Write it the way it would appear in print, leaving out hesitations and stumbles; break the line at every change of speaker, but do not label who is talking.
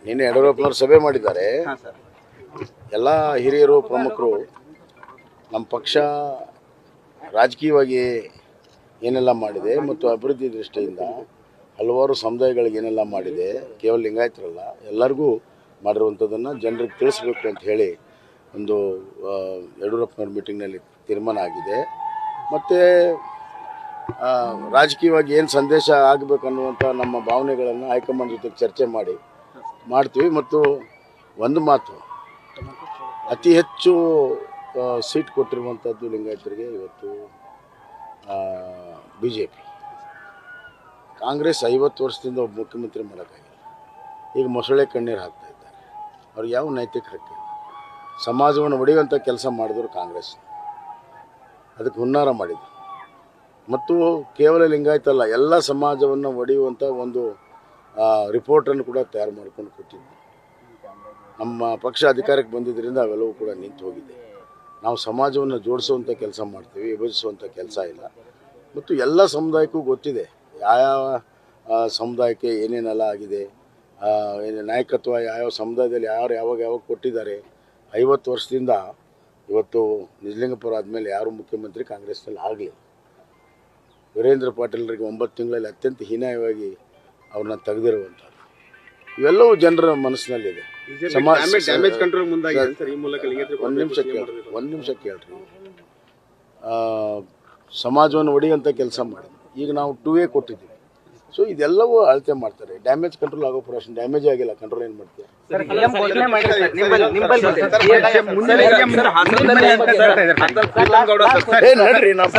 ನಿನ್ನೆ ಯಡಿಯೂರಪ್ಪನವರು ಸಭೆ ಮಾಡಿದ್ದಾರೆ. ಎಲ್ಲ ಹಿರಿಯರು ಪ್ರಮುಖರು ನಮ್ಮ ಪಕ್ಷ ರಾಜಕೀಯವಾಗಿ ಏನೆಲ್ಲ ಮಾಡಿದೆ ಮತ್ತು ಅಭಿವೃದ್ಧಿ ದೃಷ್ಟಿಯಿಂದ ಹಲವಾರು ಸಮುದಾಯಗಳಿಗೆ ಏನೆಲ್ಲ ಮಾಡಿದೆ, ಕೇವಲ ಲಿಂಗಾಯತರಲ್ಲ ಎಲ್ಲರಿಗೂ ಮಾಡಿರುವಂಥದ್ದನ್ನು ಜನರಿಗೆ ತಿಳಿಸ್ಬೇಕು ಅಂತ ಹೇಳಿ ಒಂದು ಯಡಿಯೂರಪ್ಪನವ್ರ ಮೀಟಿಂಗ್ನಲ್ಲಿ ತೀರ್ಮಾನ ಆಗಿದೆ. ಮತ್ತು ರಾಜಕೀಯವಾಗಿ ಏನು ಸಂದೇಶ ಆಗಬೇಕನ್ನುವಂಥ ನಮ್ಮ ಭಾವನೆಗಳನ್ನು ಹೈಕಮಾಂಡ್ ಜೊತೆಗೆ ಚರ್ಚೆ ಮಾಡ್ತೀವಿ. ಮತ್ತು ಒಂದು ಮಾತು, ಅತಿ ಹೆಚ್ಚು ಸೀಟ್ ಕೊಟ್ಟಿರುವಂಥದ್ದು ಲಿಂಗಾಯತರಿಗೆ ಇವತ್ತು BJP. ಕಾಂಗ್ರೆಸ್ 50 ವರ್ಷದಿಂದ ಒಬ್ಬ ಮುಖ್ಯಮಂತ್ರಿ ಮಾಡೋಕ್ಕಾಗಿಲ್ಲ. ಈಗ ಮೊಸಳೆ ಕಣ್ಣೀರು ಹಾಕ್ತಾ ಇದ್ದಾರೆ. ಅವ್ರಿಗೆ ಯಾವ ನೈತಿಕ ಹಕ್ಕಿಲ್ಲ. ಸಮಾಜವನ್ನು ಒಡೆಯುವಂಥ ಕೆಲಸ ಮಾಡಿದ್ರು ಕಾಂಗ್ರೆಸ್, ಅದಕ್ಕೆ ಹುನ್ನಾರ ಮಾಡಿದ್ರು. ಮತ್ತು ಕೇವಲ ಲಿಂಗಾಯತ ಅಲ್ಲ, ಎಲ್ಲ ಸಮಾಜವನ್ನು ಒಡೆಯುವಂಥ ಒಂದು ರಿಪೋರ್ಟನ್ನು ಕೂಡ ತಯಾರು ಮಾಡ್ಕೊಂಡು ಕೊಟ್ಟಿದ್ವಿ. ನಮ್ಮ ಪಕ್ಷ ಅಧಿಕಾರಕ್ಕೆ ಬಂದಿದ್ದರಿಂದ ಅವೆಲ್ಲವೂ ಕೂಡ ನಿಂತು ಹೋಗಿದೆ. ನಾವು ಸಮಾಜವನ್ನು ಜೋಡಿಸುವಂಥ ಕೆಲಸ ಮಾಡ್ತೀವಿ, ವಿಭಜಿಸುವಂಥ ಕೆಲಸ ಇಲ್ಲ. ಮತ್ತು ಎಲ್ಲ ಸಮುದಾಯಕ್ಕೂ ಗೊತ್ತಿದೆ ಯಾವ ಸಮುದಾಯಕ್ಕೆ ಏನೇನೆಲ್ಲ ಆಗಿದೆ, ನಾಯಕತ್ವ ಯಾವ ಸಮುದಾಯದಲ್ಲಿ ಯಾವಾಗ ಕೊಟ್ಟಿದ್ದಾರೆ. 50 ವರ್ಷದಿಂದ ಇವತ್ತು ನಿಜಲಿಂಗಪುರ ಆದಮೇಲೆ ಯಾರು ಮುಖ್ಯಮಂತ್ರಿ ಕಾಂಗ್ರೆಸ್ನಲ್ಲಿ ಆಗಲಿಲ್ಲ. ವೀರೇಂದ್ರ ಪಾಟೀಲ್ರಿಗೆ 9 ತಿಂಗಳಲ್ಲಿ ಅತ್ಯಂತ ಹೀನಾಯವಾಗಿ ಅವ್ರನ್ನ ತೆಗೆದಿರುವಂಥದ್ದು ಇವೆಲ್ಲವೂ ಜನರ ಮನಸ್ಸಿನಲ್ಲಿದೆ. ಒಂದು ನಿಮಿಷ ಕೇಳ್ರಿ. ಸಮಾಜವನ್ನು ಒಡೆಯುವಂಥ ಕೆಲಸ ಮಾಡಿದ್ವಿ. ಈಗ ನಾವು 2A ಕೊಟ್ಟಿದ್ದೀವಿ. ಸೊ ಇದೆಲ್ಲವೂ ಅಳತೆ ಮಾಡ್ತಾರೆ. ಡ್ಯಾಮೇಜ್ ಕಂಟ್ರೋಲ್ ಆಗೋ ಪ್ರಶ್ನೆ, ಡ್ಯಾಮೇಜ್ ಆಗಿಲ್ಲ, ಕಂಟ್ರೋಲ್ ಏನು ಮಾಡ್ತೀವಿ? ನಡ್ರಿ ನಾವು